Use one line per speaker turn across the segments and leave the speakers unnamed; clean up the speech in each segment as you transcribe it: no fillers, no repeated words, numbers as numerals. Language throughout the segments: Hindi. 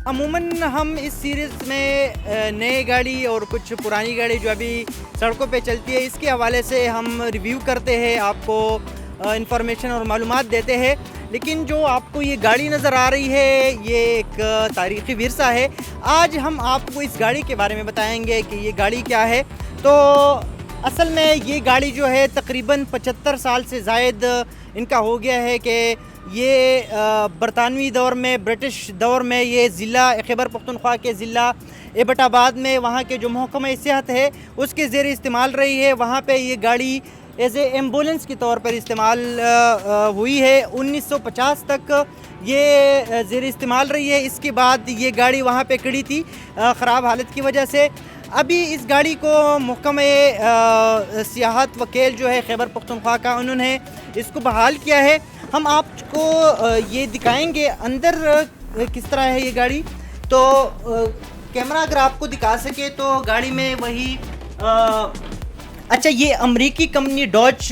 अमूमन हम इस सीरीज़ में नई गाड़ी और कुछ पुरानी गाड़ी जो अभी सड़कों पे चलती है इसके हवाले से हम रिव्यू करते हैं, आपको इन्फॉर्मेशन और मालूमात देते हैं। लेकिन जो आपको ये गाड़ी नज़र आ रही है ये एक तारीख़ी विरसा है। आज हम आपको इस गाड़ी के बारे में बताएंगे कि ये गाड़ी क्या है। तो असल में ये गाड़ी जो है तकरीबन 75 साल से ज़ायद इनका हो गया है कि ये बरतानवी दौर में, ब्रिटिश दौर में ये ज़िला खैबर पख्तूनख्वा के ज़िला एबटाबाद में वहाँ के जो महकमा सेहत है उसके ज़ेर इस्तेमाल रही है। वहाँ पे ये गाड़ी एज़ ए एम्बुलेंस के तौर पर इस्तेमाल हुई है। 1950 तक ये ज़ेर इस्तेमाल रही है। इसके बाद ये गाड़ी वहाँ पे खड़ी थी ख़राब हालत की वजह से। अभी इस गाड़ी को महकमा सियाहत वकील जो है खैबर पख्तूनख्वा का, उन्होंने इसको बहाल किया है। हम आपको ये दिखाएंगे अंदर किस तरह है ये गाड़ी। तो कैमरा अगर आपको दिखा सके तो गाड़ी में वही अच्छा, ये अमेरिकी कंपनी डॉज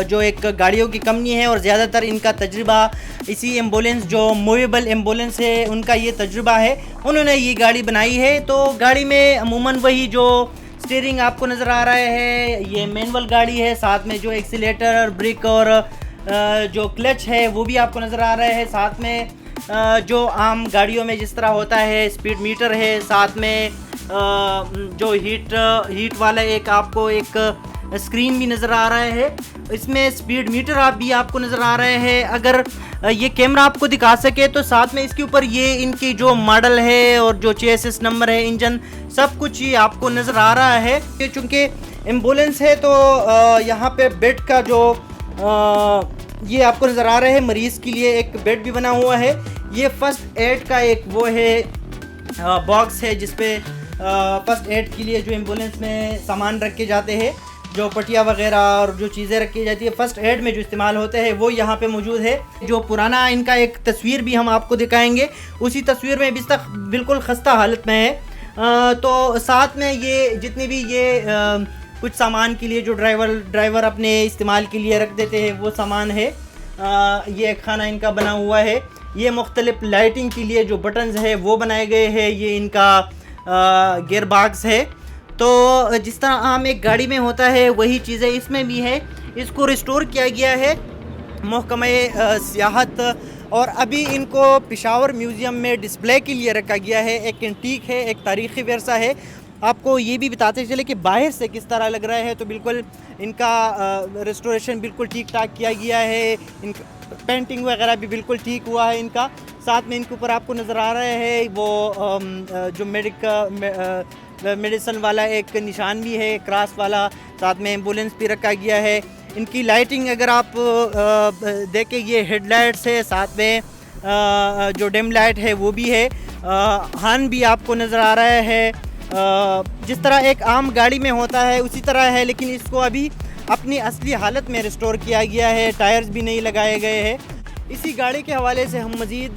जो एक गाड़ियों की कंपनी है और ज़्यादातर इनका तजुर्बा इसी एम्बुलेंस जो मूवेबल एम्बुलेंस है उनका ये तजुर्बा है, उन्होंने ये गाड़ी बनाई है। तो गाड़ी में अमूमन वही जो स्टीयरिंग आपको नज़र आ रहा है ये मैनुअल गाड़ी है, साथ में जो एक्सीलेटर, ब्रेक और जो क्लच है वो भी आपको नज़र आ रहा है। साथ में जो आम गाड़ियों में जिस तरह होता है स्पीड मीटर है, साथ में जो हीट वाला एक आपको एक स्क्रीन भी नज़र आ रहा है। इसमें स्पीड मीटर भी आपको नज़र आ रहे हैं। अगर ये कैमरा आपको दिखा सके तो साथ में इसके ऊपर ये इनकी जो मॉडल है और जो चेसिस नंबर है, इंजन, सब कुछ ये आपको नज़र आ रहा है। चूँकि एम्बुलेंस है तो यहाँ पे बेड का जो ये आपको नज़र आ रहा है, मरीज़ के लिए एक बेड भी बना हुआ है। ये फर्स्ट एड का एक वो है बॉक्स है जिसपे फर्स्ट एड के लिए जो एम्बुलेंस में सामान रखे जाते हैं, जो पटिया वगैरह और जो चीज़ें रखी जाती है फर्स्ट एड में जो इस्तेमाल होते हैं वो यहाँ पे मौजूद है। जो पुराना इनका एक तस्वीर भी हम आपको दिखाएंगे, उसी तस्वीर में अभी तक बिल्कुल खस्ता हालत में है। तो साथ में ये जितने भी ये कुछ सामान के लिए जो ड्राइवर अपने इस्तेमाल के लिए रख देते हैं वो सामान है। ये एक खाना इनका बना हुआ है। ये मुख्तलिफ लाइटिंग के लिए जो बटन्स है वो बनाए गए हैं। ये इनका गियर बॉक्स है। तो जिस तरह आम एक गाड़ी में होता है वही चीज़ें इसमें भी है। इसको रिस्टोर किया गया है महकमा सियाहत और अभी इनको पेशावर म्यूज़ियम में डिस्प्ले के लिए रखा गया है। एक एंटीक है, एक तारीख़ी विरसा है। आपको ये भी बताते चले कि बाहर से किस तरह लग रहा है। तो बिल्कुल इनका रेस्टोरेशन बिल्कुल ठीक ठाक किया गया है। इनका पेंटिंग वगैरह भी बिल्कुल ठीक हुआ है इनका। साथ में इनके ऊपर आपको नज़र आ रहा है वो जो मेडिसन वाला एक निशान भी है, क्रॉस वाला। साथ में एम्बुलेंस भी रखा गया है। इनकी लाइटिंग अगर आप देखें, ये हेडलाइट्स है, साथ में जो डिम लाइट है वो भी है। हॉर्न भी आपको नज़र आ रहा है। जिस तरह एक आम गाड़ी में होता है उसी तरह है, लेकिन इसको अभी अपनी असली हालत में रिस्टोर किया गया है। टायर्स भी नहीं लगाए गए हैं। इसी गाड़ी के हवाले से हम मज़ीद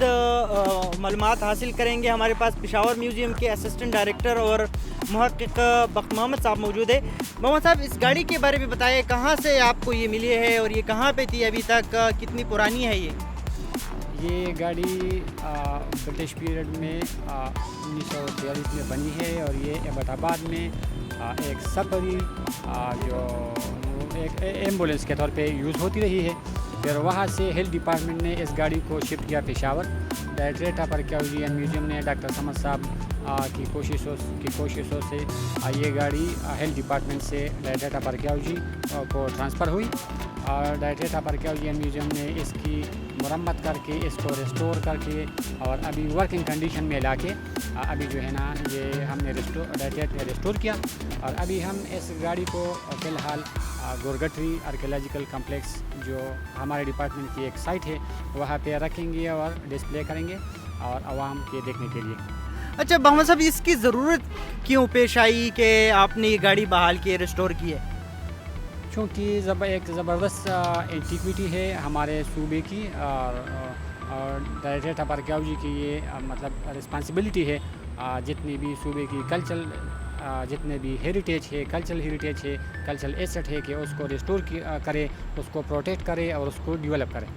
मालूमात हासिल करेंगे। हमारे पास पेशावर म्यूज़ियम के असिस्टेंट डायरेक्टर और मुहक्किक बख्त मोहम्मद साहब मौजूद है। मोहम्मद साहब, इस गाड़ी के बारे में बताइए, कहाँ से आपको ये मिली है और ये कहाँ पे थी अभी तक, कितनी पुरानी है
ये गाड़ी ब्रिटिश पीरियड में 1943 में बनी है और ये एबटाबाद में एक सफरी जो एक एम्बुलेंस के तौर पे यूज़ होती रही है। फिर वहाँ से हेल्थ डिपार्टमेंट ने इस गाड़ी को शिफ्ट किया Peshawar. Directorate of archaeology and museum ने डॉक्टर समद साहब की कोशिशों से ये गाड़ी हेल्थ डिपार्टमेंट से डायरेक्टरेट ऑफ आर्कियोलॉजी को ट्रांसफ़र हुई और directorate of archaeology and museum ने इसकी मरम्मत करके इसको रिस्टोर करके और अभी वर्किंग कंडीशन में लाके अभी जो है ना ये हमने डायरेक्टरेट ने रिस्टोर किया। और अभी हम इस गाड़ी को फ़िलहाल गोरगटरी आर्कियोलॉजिकल कम्प्लेक्स जो हमारे डिपार्टमेंट की एक साइट है वहाँ पे रखेंगे और डिस्प्ले करेंगे और आवाम के देखने के लिए।
अच्छा मोहम्मद साहब, इसकी ज़रूरत क्यों पेश आई कि आपने ये गाड़ी बहाल की, रिस्टोर की है?
क्योंकि एक ज़बरदस्त एंटीक्विटी है हमारे सूबे की और डायरेक्टरेट ऑफ आर्कियोलॉजी की ये मतलब रिस्पांसिबिलिटी है जितनी भी सूबे की जितने भी हेरिटेज है, कल्चरल हेरिटेज है, कल्चरल एसेट है कि उसको रिस्टोर करे, उसको प्रोटेक्ट करे और उसको डेवलप करें।